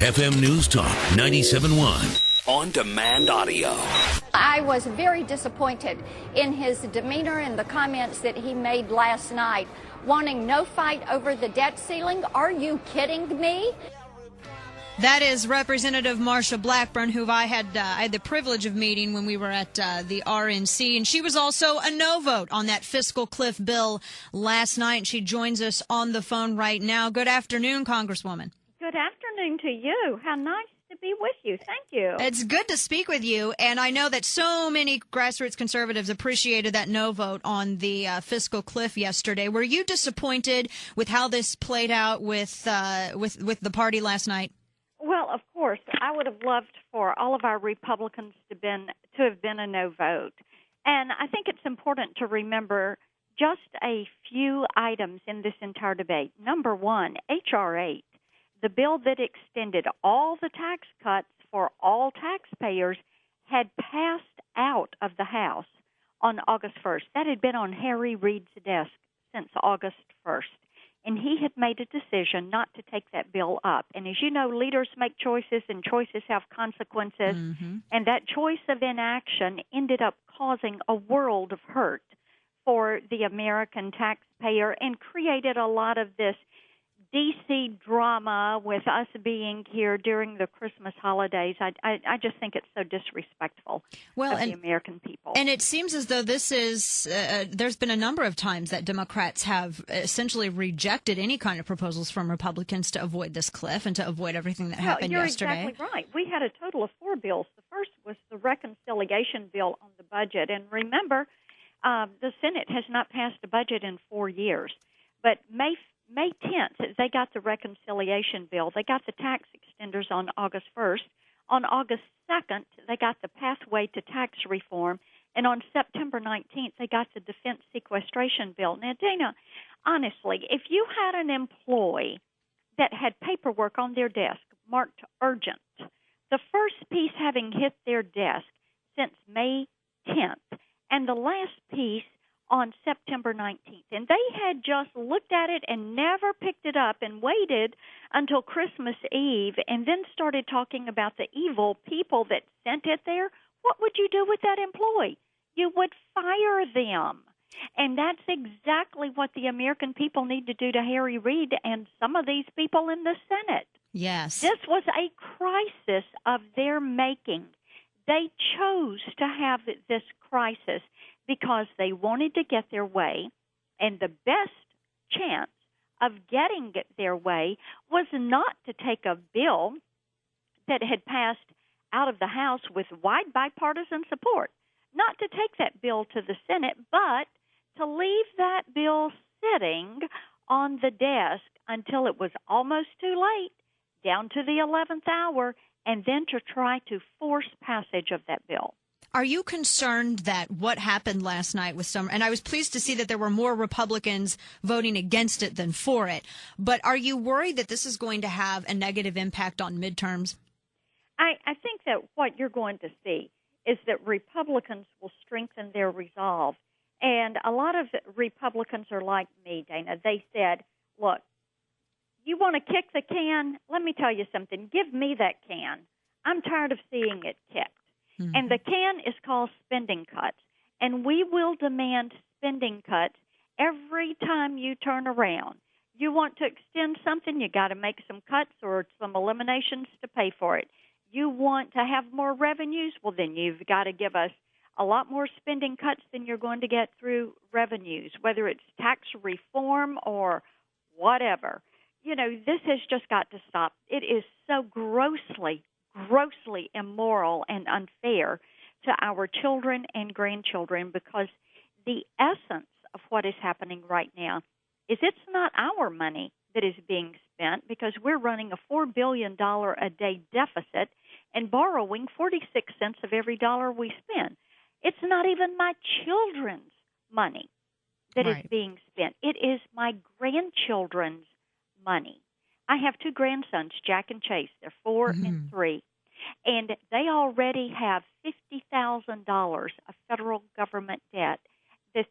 FM Newstalk 97.1. On-demand audio. I was very disappointed in his demeanor and the comments that he made last night, wanting no fight over the debt ceiling. Are you kidding me? That is Representative Marsha Blackburn, who I had the privilege of meeting when we were at the RNC, and she was also a no vote on that fiscal cliff bill last night, and she joins us on the phone right now. Good afternoon, Congresswoman. Good afternoon to you. How nice to be with you. Thank you. It's good to speak with you, and I know that so many grassroots conservatives appreciated that no vote on the fiscal cliff yesterday. Were you disappointed with how this played out with the party last night? Well, of course, I would have loved for all of our Republicans to have been a no vote. And I think it's important to remember just a few items in this entire debate. Number one, H.R. 8, the bill that extended all the tax cuts for all taxpayers, had passed out of the House on August 1st. That had been on Harry Reid's desk since August 1st. And he had made a decision not to take that bill up. And as you know, leaders make choices, and choices have consequences. Mm-hmm. And that choice of inaction ended up causing a world of hurt for the American taxpayer and created a lot of this D.C. drama with us being here during the Christmas holidays. I just think it's so disrespectful of the American people. And it seems as though this is there's been a number of times that Democrats have essentially rejected any kind of proposals from Republicans to avoid this cliff and to avoid everything that happened yesterday. You're exactly right. We had a total of 4 bills. The first was the reconciliation bill on the budget. And remember, the Senate has not passed a budget in 4 years. But May 10th, they got the reconciliation bill. They got the tax extenders on August 1st. On August 2nd, they got the pathway to tax reform. And on September 19th, they got the defense sequestration bill. Now, Dana, honestly, if you had an employee that had paperwork on their desk marked urgent, the first piece having hit their desk since May 10th, and the last piece on September 19th. And they had just looked at it and never picked it up and waited until Christmas Eve and then started talking about the evil people that sent it there. What would you do with that employee? You would fire them. And that's exactly what the American people need to do to Harry Reid and some of these people in the Senate. Yes. This was a crisis of their making. They chose to have this crisis because they wanted to get their way, and the best chance of getting their way was not to take a bill that had passed out of the House with wide bipartisan support, not to take that bill to the Senate, but to leave that bill sitting on the desk until it was almost too late, down to the 11th hour, and then to try to force passage of that bill. Are you concerned that what happened last night with some, and I was pleased to see that there were more Republicans voting against it than for it, but are you worried that this is going to have a negative impact on midterms? I think that what you're going to see is that Republicans will strengthen their resolve. And a lot of Republicans are like me, Dana. They said, look, you want to kick the can? Let me tell you something. Give me that can. I'm tired of seeing it kicked. Mm-hmm. And the can is called spending cuts. And we will demand spending cuts every time you turn around. You want to extend something, you got to make some cuts or some eliminations to pay for it. You want to have more revenues? Well, then you've got to give us a lot more spending cuts than you're going to get through revenues, whether it's tax reform or whatever. You know, this has just got to stop. It is so grossly immoral and unfair to our children and grandchildren, because the essence of what is happening right now is it's not our money that is being spent, because we're running a $4 billion a day deficit and borrowing 46 cents of every dollar we spend. It's not even my children's money that is being spent. It is my grandchildren's money. I have 2 grandsons, Jack and Chase. They're 4 and 3. And they already have $50,000 of federal government debt that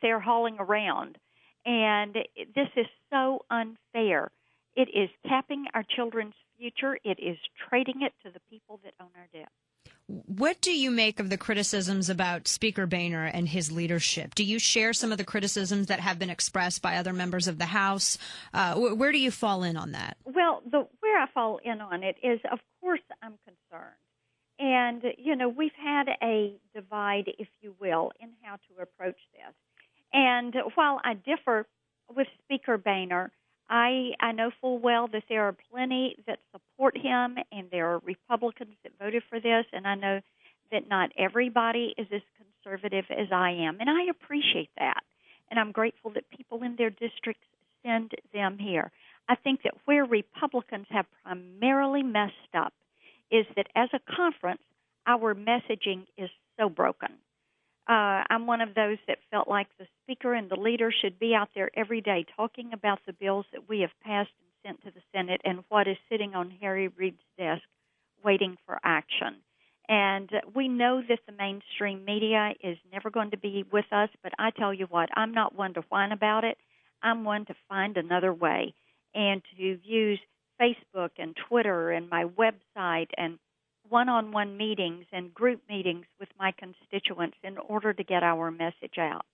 they're hauling around. And this is so unfair. It is capping our children's future. It is trading it to the people that own our debt. What do you make of the criticisms about Speaker Boehner and his leadership? Do you share some of the criticisms that have been expressed by other members of the House? Where do you fall in on that? Well, where I fall in on it is, of course, I'm concerned. And, we've had a divide, if you will, in how to approach this. And while I differ with Speaker Boehner, I know full well that there are plenty that support him, and there are Republicans that voted for this, and I know that not everybody is as conservative as I am, and I appreciate that. And I'm grateful that people in their districts send them here. I think that where Republicans have primarily messed up is that as a conference, our messaging is so broken. I'm one of those that felt like the Speaker and the leader should be out there every day talking about the bills that we have passed and sent to the Senate and what is sitting on Harry Reid's desk waiting for action. And we know that the mainstream media is never going to be with us, but I tell you what, I'm not one to whine about it. I'm one to find another way and to use Facebook and Twitter and my website and one-on-one meetings and group meetings with my constituents in order to get our message out.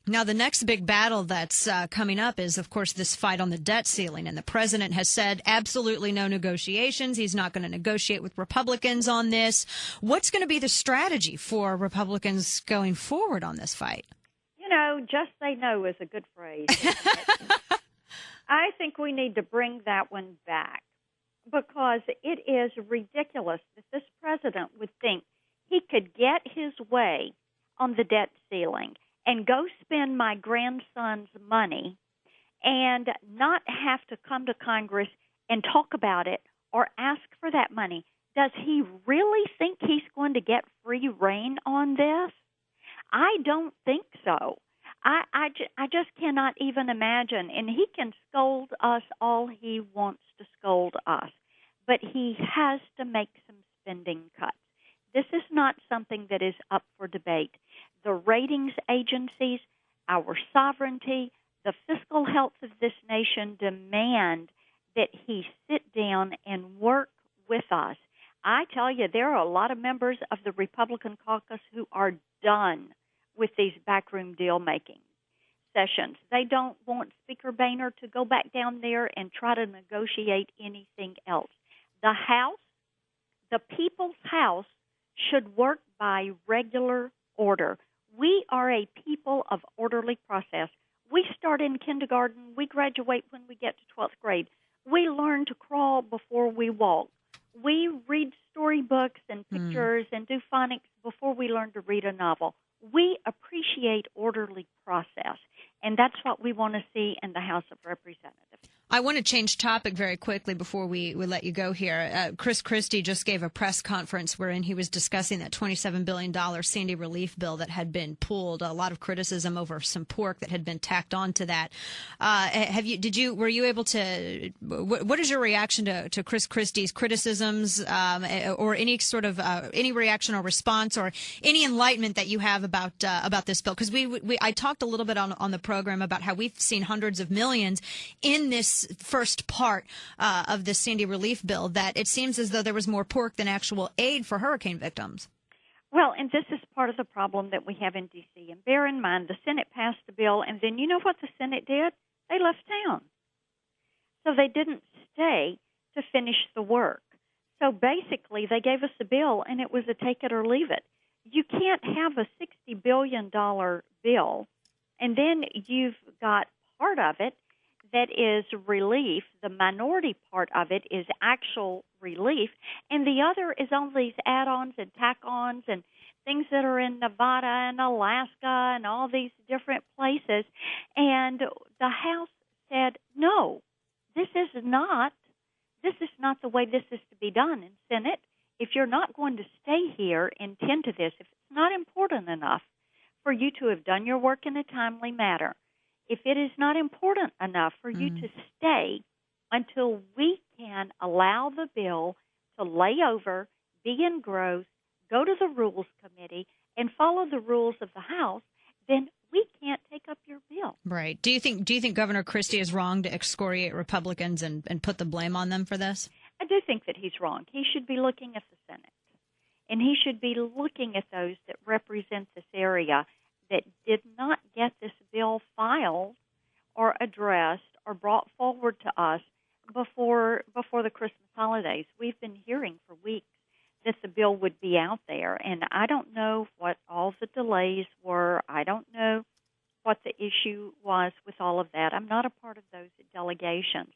Now, the next big battle that's coming up is, of course, this fight on the debt ceiling. And the president has said absolutely no negotiations. He's not going to negotiate with Republicans on this. What's going to be the strategy for Republicans going forward on this fight? Just say no is a good phrase. I think we need to bring that one back, because it is ridiculous that this president would think he could get his way on the debt ceiling and go spend my grandson's money and not have to come to Congress and talk about it or ask for that money. Does he really think he's going to get free rein on this? I don't think so. I just cannot even imagine. And he can scold us all he wants to scold us, but he has to make some spending cuts. This is not something that is up for debate. The ratings agencies, our sovereignty, the fiscal health of this nation demand that he sit down and work with us. I tell you, there are a lot of members of the Republican caucus who are done with these backroom deal-making sessions. They don't want Speaker Boehner to go back down there and try to negotiate anything else. The House, the People's House, should work by regular order. We are a people of orderly process. We start in kindergarten. We graduate when we get to 12th grade. We learn to crawl before we walk. We read storybooks and pictures and do phonics before we learn to read a novel. We appreciate orderly process, and that's what we want to see in the House of Representatives. I want to change topic very quickly before we let you go here. Chris Christie just gave a press conference wherein he was discussing that $27 billion Sandy relief bill that had been pulled. A lot of criticism over some pork that had been tacked onto that. Were you able to? What is your reaction to Chris Christie's criticisms, or any sort of any reaction or response or any enlightenment that you have about this bill? Because I talked a little bit on the program about how we've seen hundreds of millions in this first part of the Sandy relief bill, that it seems as though there was more pork than actual aid for hurricane victims. Well, and this is part of the problem that we have in D.C. And bear in mind, the Senate passed the bill, and then you know what the Senate did? They left town. So they didn't stay to finish the work. So basically, they gave us a bill, and it was a take it or leave it. You can't have a $60 billion bill, and then you've got part of it that is relief. The minority part of it is actual relief, and the other is all these add-ons and tack-ons and things that are in Nevada and Alaska and all these different places. And the House said, no, this is not the way this is to be done. And Senate, if you're not going to stay here and tend to this, if it's not important enough for you to have done your work in a timely manner, if it is not important enough for you to stay until we can allow the bill to lay over, be in growth, go to the Rules Committee, and follow the rules of the House, then we can't take up your bill. Right. Do you think Governor Christie is wrong to excoriate Republicans and put the blame on them for this? I do think that he's wrong. He should be looking at the Senate, and he should be looking at those that represent this area that did not get this bill filed or addressed or brought forward to us before the Christmas holidays. We've been hearing for weeks that the bill would be out there, and I don't know what all the delays were. I don't know what the issue was with all of that. I'm not a part of those delegations.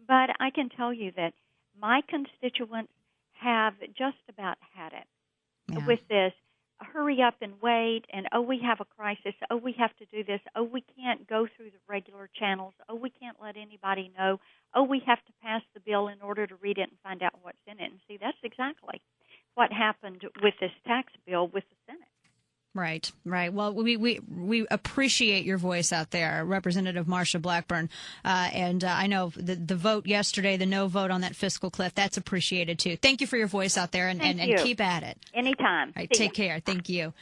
But I can tell you that my constituents have just about had it with this hurry up and wait, and, oh, we have a crisis, oh, we have to do this, oh, we can't go through the regular channels, oh, we can't let anybody know, oh, we have to pass the bill in order to read it and find out what's in it. And see, that's exactly what happened with this tax bill with the Senate. Right, right. Well, we appreciate your voice out there, Representative Marsha Blackburn. And I know the vote yesterday, the no vote on that fiscal cliff, that's appreciated too. Thank you for your voice out there, and keep at it. Anytime. All right, take care. Thank you.